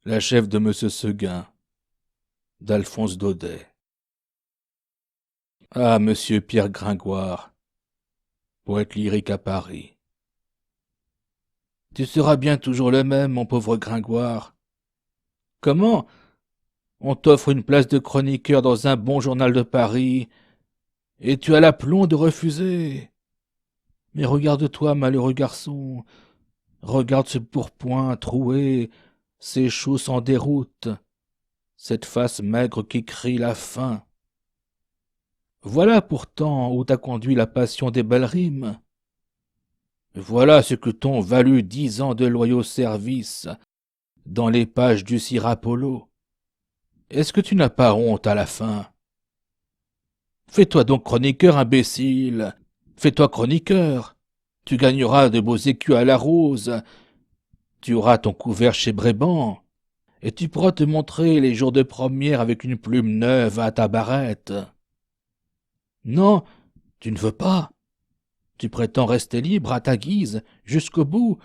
La chèvre de Monsieur Seguin, d'Alphonse Daudet. Ah, Monsieur Pierre Gringoire, poète lyrique à Paris. Tu seras bien toujours le même, mon pauvre Gringoire. Comment? On t'offre une place de chroniqueur dans un bon journal de Paris, et tu as l'aplomb de refuser. Mais regarde-toi, malheureux garçon, regarde ce pourpoint troué, ces joues en déroute, cette face maigre qui crie la faim. Voilà pourtant où t'a conduit la passion des belles rimes. Voilà ce que t'ont valu 10 ans de loyaux services dans les pages du Sir Apollo. Est-ce que tu n'as pas honte à la fin? Fais-toi donc chroniqueur, imbécile. Fais-toi chroniqueur. Tu gagneras de beaux écus à la rose. Tu auras ton couvert chez Bréban. Et tu pourras te montrer les jours de première avec une plume neuve à ta barrette. Non, tu ne veux pas. Tu prétends rester libre à ta guise, jusqu'au bout.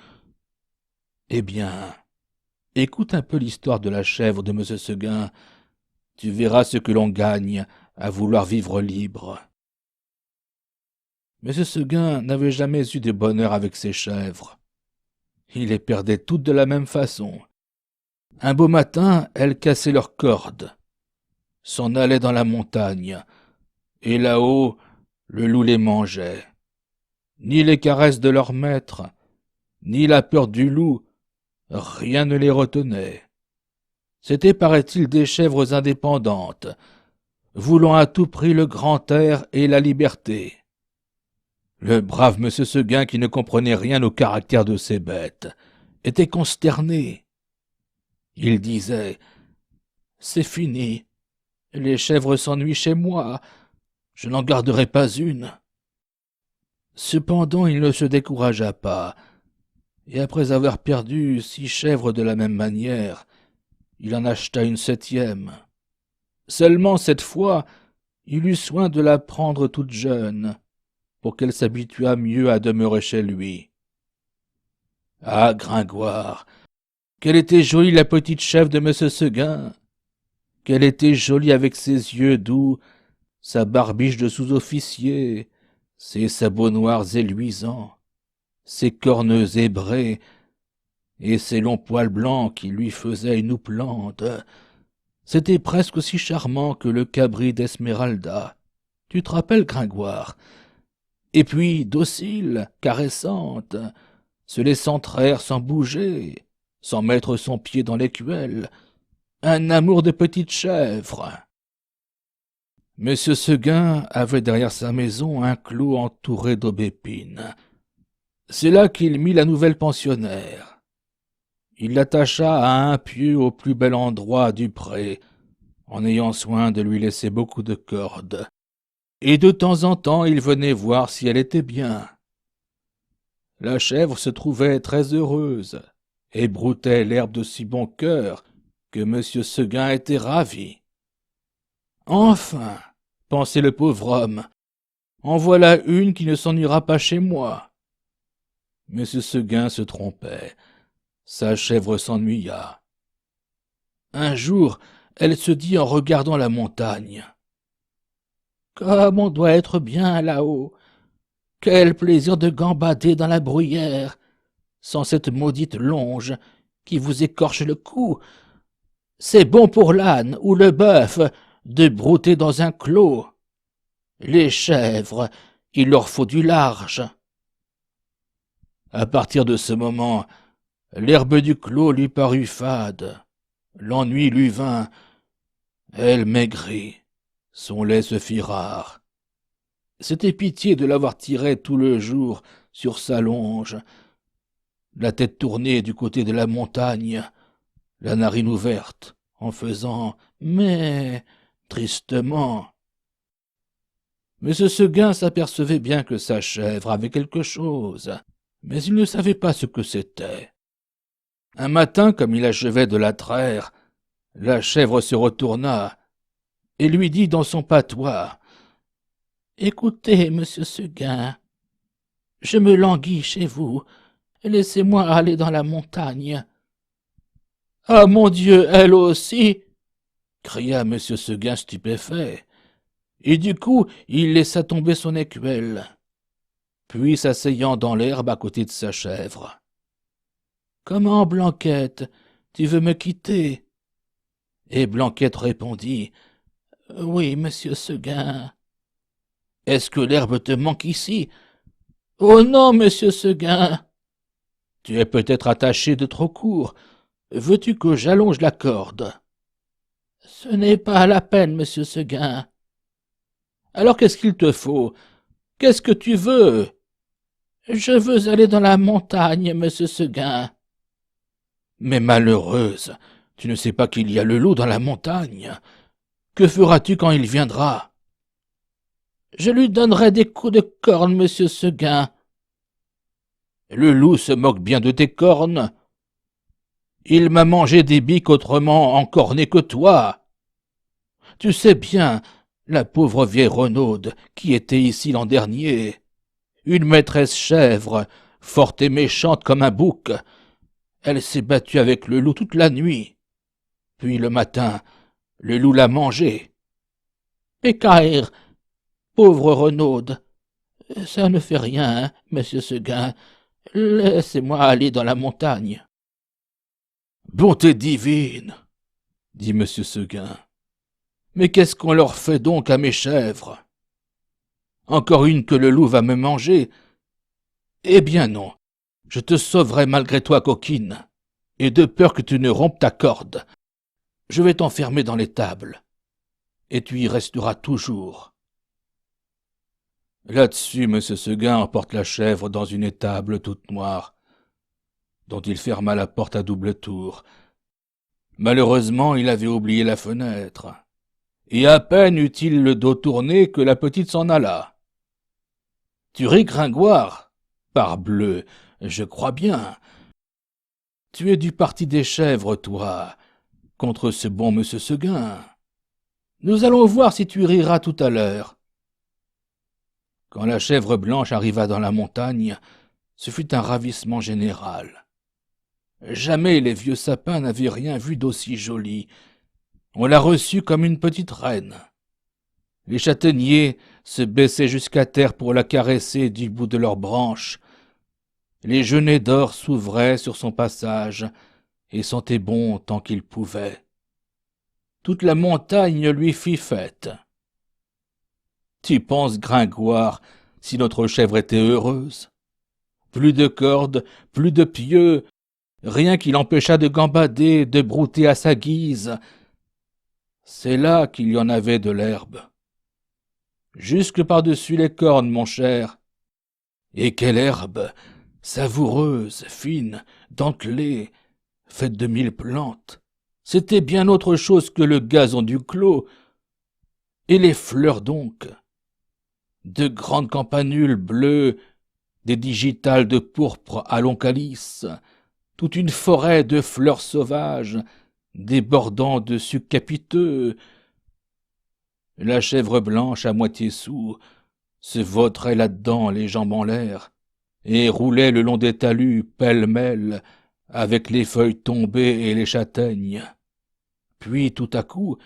Eh bien, écoute un peu l'histoire de la chèvre de M. Seguin. Tu verras ce que l'on gagne à vouloir vivre libre. M. Seguin n'avait jamais eu de bonheur avec ses chèvres. Il les perdait toutes de la même façon. Un beau matin, elles cassaient leurs cordes, s'en allaient dans la montagne, et là-haut, le loup les mangeait. Ni les caresses de leur maître, ni la peur du loup, rien ne les retenait. C'étaient, paraît-il, des chèvres indépendantes, voulant à tout prix le grand air et la liberté. Le brave M. Seguin, qui ne comprenait rien au caractère de ces bêtes, était consterné. Il disait « C'est fini, les chèvres s'ennuient chez moi, je n'en garderai pas une. » Cependant, il ne se découragea pas, et après avoir perdu 6 chèvres de la même manière, il en acheta une 7e. Seulement, cette fois, il eut soin de la prendre toute jeune, pour qu'elle s'habituât mieux à demeurer chez lui. Ah, Gringoire, qu'elle était jolie la petite chèvre de M. Seguin! Qu'elle était jolie avec ses yeux doux, sa barbiche de sous-officier, ses sabots noirs et luisants, ses cornes zébrées et ses longs poils blancs qui lui faisaient une houppelande. C'était presque aussi charmant que le cabri d'Esmeralda. Tu te rappelles, Gringoire? Et puis docile, caressante, se laissant traire sans bouger, sans mettre son pied dans l'écuelle. Un amour de petite chèvre. Monsieur Seguin avait derrière sa maison un clos entouré d'aubépines. C'est là qu'il mit la nouvelle pensionnaire. Il l'attacha à un pieu au plus bel endroit du pré, en ayant soin de lui laisser beaucoup de cordes. Et de temps en temps il venait voir si elle était bien. La chèvre se trouvait très heureuse, et broutait l'herbe de si bon cœur que monsieur Seguin était ravi. Enfin, pensait le pauvre homme, en voilà une qui ne s'ennuiera pas chez moi. Monsieur Seguin se trompait. Sa chèvre s'ennuya. Un jour, elle se dit en regardant la montagne. Comme on doit être bien là-haut! Quel plaisir de gambader dans la bruyère, sans cette maudite longe qui vous écorche le cou! C'est bon pour l'âne ou le bœuf de brouter dans un clos. Les chèvres, il leur faut du large. À partir de ce moment, l'herbe du clos lui parut fade, l'ennui lui vint, elle maigrit, son lait se fit rare. C'était pitié de l'avoir tiré tout le jour sur sa longe, la tête tournée du côté de la montagne, la narine ouverte, en faisant « mais » tristement. Monsieur Seguin s'apercevait bien que sa chèvre avait quelque chose, mais il ne savait pas ce que c'était. Un matin, comme il achevait de la traire, la chèvre se retourna et lui dit dans son patois « Écoutez, monsieur Seguin, je me languis chez vous, laissez-moi aller dans la montagne. » Ah, mon Dieu, elle aussi! Cria M. Seguin stupéfait. Et du coup, il laissa tomber son écuelle, puis s'asseyant dans l'herbe à côté de sa chèvre. « Comment, Blanquette, tu veux me quitter ?» Et Blanquette répondit, « Oui, monsieur Seguin. »« Est-ce que l'herbe te manque ici ?»« Oh non, monsieur Seguin. »« Tu es peut-être attaché de trop court. Veux-tu que j'allonge la corde ?»« Ce n'est pas la peine, monsieur Seguin. »« Alors qu'est-ce qu'il te faut? Qu'est-ce que tu veux ?»« Je veux aller dans la montagne, monsieur Seguin. »« Mais malheureuse, tu ne sais pas qu'il y a le loup dans la montagne. Que feras-tu quand il viendra? »« Je lui donnerai des coups de corne, monsieur Seguin. »« Le loup se moque bien de tes cornes. Il m'a mangé des biques autrement encornées que toi. Tu sais bien, la pauvre vieille Renaude qui était ici l'an dernier, une maîtresse chèvre, forte et méchante comme un bouc, elle s'est battue avec le loup toute la nuit. Puis le matin, le loup l'a mangée. Pécaïre, pauvre Renaude, ça ne fait rien, hein, monsieur Seguin. Laissez-moi aller dans la montagne. Bonté divine, dit M. Seguin. Mais qu'est-ce qu'on leur fait donc à mes chèvres? Encore une que le loup va me manger? Eh bien non, je te sauverai malgré toi, coquine, et de peur que tu ne rompes ta corde, je vais t'enfermer dans l'étable, et tu y resteras toujours. Là-dessus, M. Seguin emporte la chèvre dans une étable toute noire, dont il ferma la porte à double tour. Malheureusement, il avait oublié la fenêtre, et à peine eut-il le dos tourné que la petite s'en alla. « Tu ris, Gringoire? Parbleu, je crois bien. Tu es du parti des chèvres, toi, contre ce bon M. Seguin. Nous allons voir si tu riras tout à l'heure. » Quand la chèvre blanche arriva dans la montagne, ce fut un ravissement général. Jamais les vieux sapins n'avaient rien vu d'aussi joli. On la reçut comme une petite reine. Les châtaigniers se baissaient jusqu'à terre pour la caresser du bout de leurs branches. Les genêts d'or s'ouvraient sur son passage et sentaient bon tant qu'ils pouvaient. Toute la montagne lui fit fête. Tu penses, Gringoire, si notre chèvre était heureuse? Plus de cordes, plus de pieux, rien qui l'empêchât de gambader, de brouter à sa guise. C'est là qu'il y en avait de l'herbe. Jusque par-dessus les cornes, mon cher. Et quelle herbe! Savoureuse, fine, dentelée, faite de 1000 plantes. C'était bien autre chose que le gazon du clos. Et les fleurs donc? De grandes campanules bleues, des digitales de pourpre à long calice, toute une forêt de fleurs sauvages, débordant de sucs capiteux. La chèvre blanche à moitié soûl se vautrait là-dedans les jambes en l'air, et roulait le long des talus pêle-mêle avec les feuilles tombées et les châtaignes. Puis tout à coup,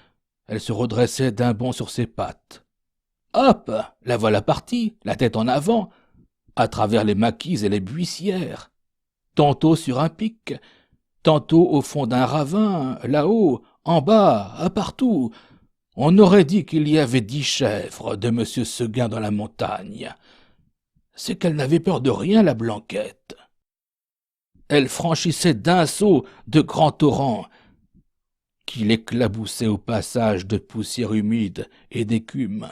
elle se redressait d'un bond sur ses pattes. Hop, la voilà partie, la tête en avant, à travers les maquis et les buissières, tantôt sur un pic, tantôt au fond d'un ravin, là-haut, en bas, partout. On aurait dit qu'il y avait 10 chèvres de M. Seguin dans la montagne. C'est qu'elle n'avait peur de rien, la Blanquette. Elle franchissait d'un saut de grands torrents qui l'éclaboussaient au passage de poussière humide et d'écume.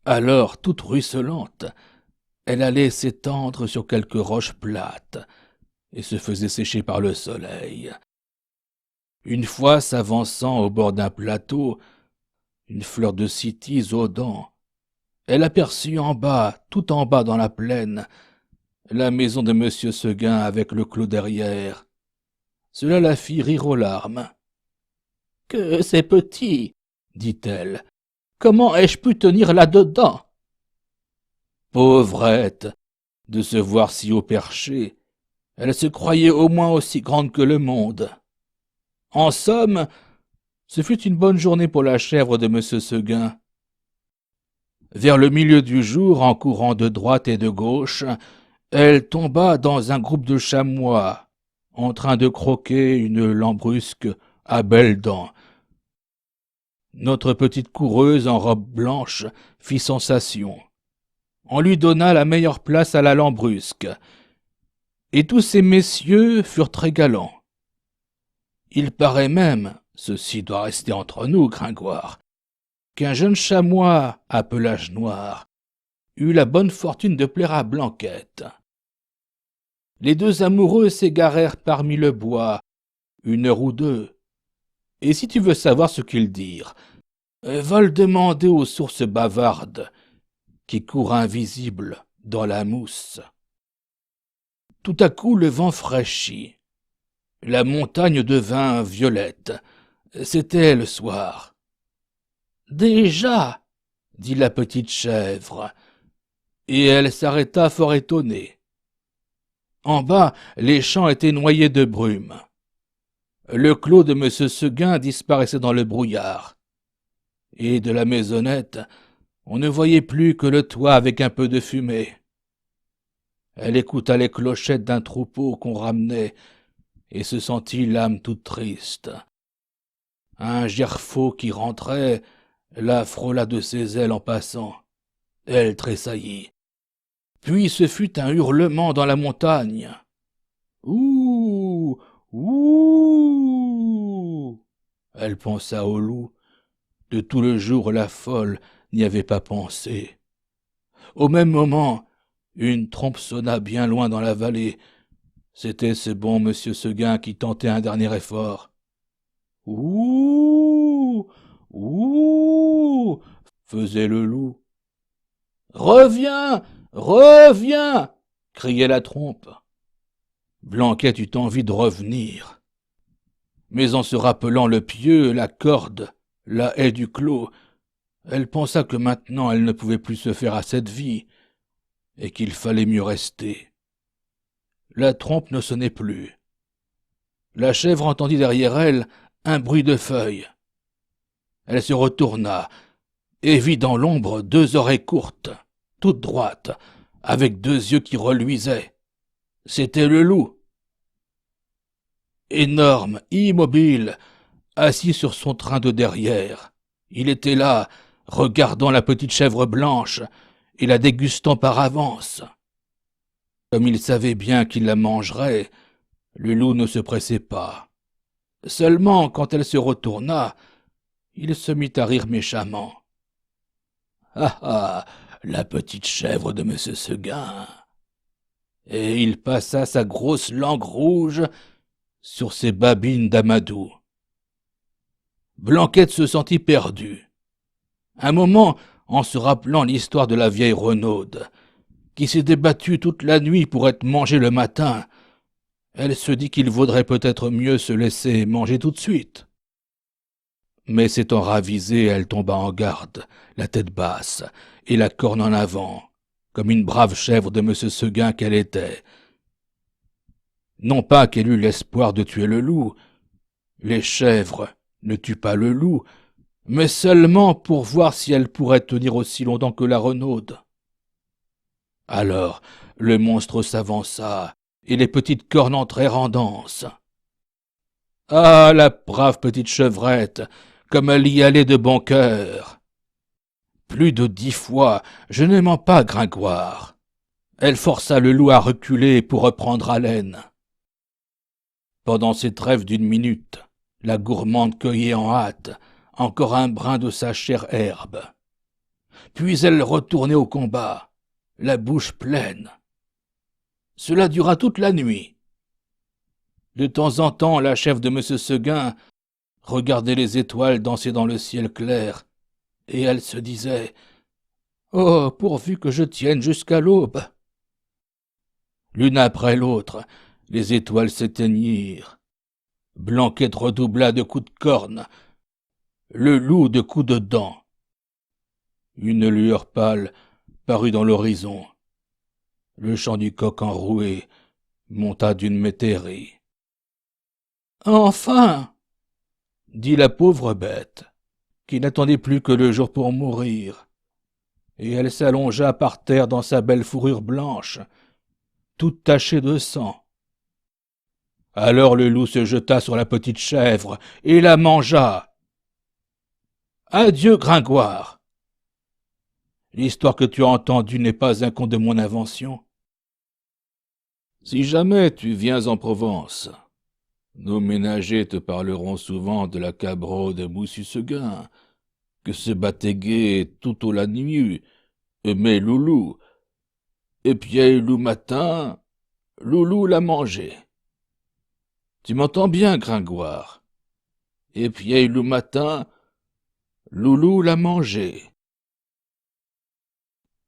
Alors, toute ruisselante, elle allait s'étendre sur quelques roches plates et se faisait sécher par le soleil. Une fois s'avançant au bord d'un plateau, une fleur de cytise aux dents, elle aperçut en bas, tout en bas dans la plaine, la maison de M. Seguin avec le clos derrière. Cela la fit rire aux larmes. « Que c'est petit, dit-elle. Comment ai-je pu tenir là-dedans? » Pauvrette, de se voir si haut perché, elle se croyait au moins aussi grande que le monde. En somme, ce fut une bonne journée pour la chèvre de M. Seguin. Vers le milieu du jour, en courant de droite et de gauche, elle tomba dans un groupe de chamois, en train de croquer une lambrusque à belles dents. Notre petite coureuse en robe blanche fit sensation. On lui donna la meilleure place à la lambrusque, et tous ces messieurs furent très galants. Il paraît même, ceci doit rester entre nous, Gringoire, qu'un jeune chamois à pelage noir eut la bonne fortune de plaire à Blanquette. Les deux amoureux s'égarèrent parmi le bois, 1 heure ou 2, et si tu veux savoir ce qu'ils dirent, va le demander aux sources bavardes qui courent invisibles dans la mousse. Tout à coup le vent fraîchit. La montagne devint violette. C'était le soir. « Déjà !» dit la petite chèvre, et elle s'arrêta fort étonnée. En bas, les champs étaient noyés de brume. Le clos de M. Seguin disparaissait dans le brouillard, et de la maisonnette, on ne voyait plus que le toit avec un peu de fumée. Elle écouta les clochettes d'un troupeau qu'on ramenait et se sentit l'âme toute triste. Un gerfaut qui rentrait la frôla de ses ailes en passant. Elle tressaillit. Puis ce fut un hurlement dans la montagne. « Ouh! Ouh !» Elle pensa au loup. De tout le jour, la folle n'y avait pas pensé. Au même moment, une trompe sonna bien loin dans la vallée. C'était ce bon M. Seguin qui tentait un dernier effort. « Ouh! Ouh !» faisait le loup. « Reviens! Reviens !» criait la trompe. Blanquette eut envie de revenir. Mais en se rappelant le pieu, la corde, la haie du clos, elle pensa que maintenant elle ne pouvait plus se faire à cette vie, et qu'il fallait mieux rester. La trompe ne sonnait plus. La chèvre entendit derrière elle un bruit de feuilles. Elle se retourna et vit dans l'ombre 2 oreilles courtes, toutes droites, avec 2 yeux qui reluisaient. C'était le loup. Énorme, immobile, assis sur son train de derrière. Il était là, regardant la petite chèvre blanche et la dégustant par avance. Comme il savait bien qu'il la mangerait, le loup ne se pressait pas. Seulement, quand elle se retourna, il se mit à rire méchamment. « Ah ah, la petite chèvre de M. Seguin !» Et il passa sa grosse langue rouge sur ses babines d'amadou. Blanquette se sentit perdue. Un moment, en se rappelant l'histoire de la vieille Renaude, qui s'était battue toute la nuit pour être mangée le matin, elle se dit qu'il vaudrait peut-être mieux se laisser manger tout de suite. Mais s'étant ravisée, elle tomba en garde, la tête basse et la corne en avant, comme une brave chèvre de M. Seguin qu'elle était. Non pas qu'elle eût l'espoir de tuer le loup, les chèvres ne tuent pas le loup, mais seulement pour voir si elle pourrait tenir aussi longtemps que la Renaude. Alors le monstre s'avança, et les petites cornes entrèrent en danse. Ah, la brave petite chevrette, comme elle y allait de bon cœur! Plus de 10 fois, je ne mens pas, Gringoire. Elle força le loup à reculer pour reprendre haleine. Pendant ces trêves d'1 minute, la gourmande cueillait en hâte encore un brin de sa chère herbe. Puis elle retournait au combat, la bouche pleine. Cela dura toute la nuit. De temps en temps, la chèvre de M. Seguin regardait les étoiles danser dans le ciel clair, et elle se disait « Oh, pourvu que je tienne jusqu'à l'aube !» L'une après l'autre, les étoiles s'éteignirent. Blanquette redoubla de coups de corne, le loup de coups de dents. Une lueur pâle parut dans l'horizon. Le chant du coq enroué monta d'une métairie. « Enfin ! dit la pauvre bête, qui n'attendait plus que le jour pour mourir, et elle s'allongea par terre dans sa belle fourrure blanche, toute tachée de sang. Alors le loup se jeta sur la petite chèvre et la mangea. Adieu, Gringoire. L'histoire que tu as entendue n'est pas un conte de mon invention. Si jamais tu viens en Provence, nos ménagers te parleront souvent de la cabro de Moussu-Seguin, que se battait gai tout au la nuit, mais Loulou, et puis loup matin, Loulou l'a mangé. Tu m'entends bien, Gringoire? Et puis loup matin, Loulou l'a mangé.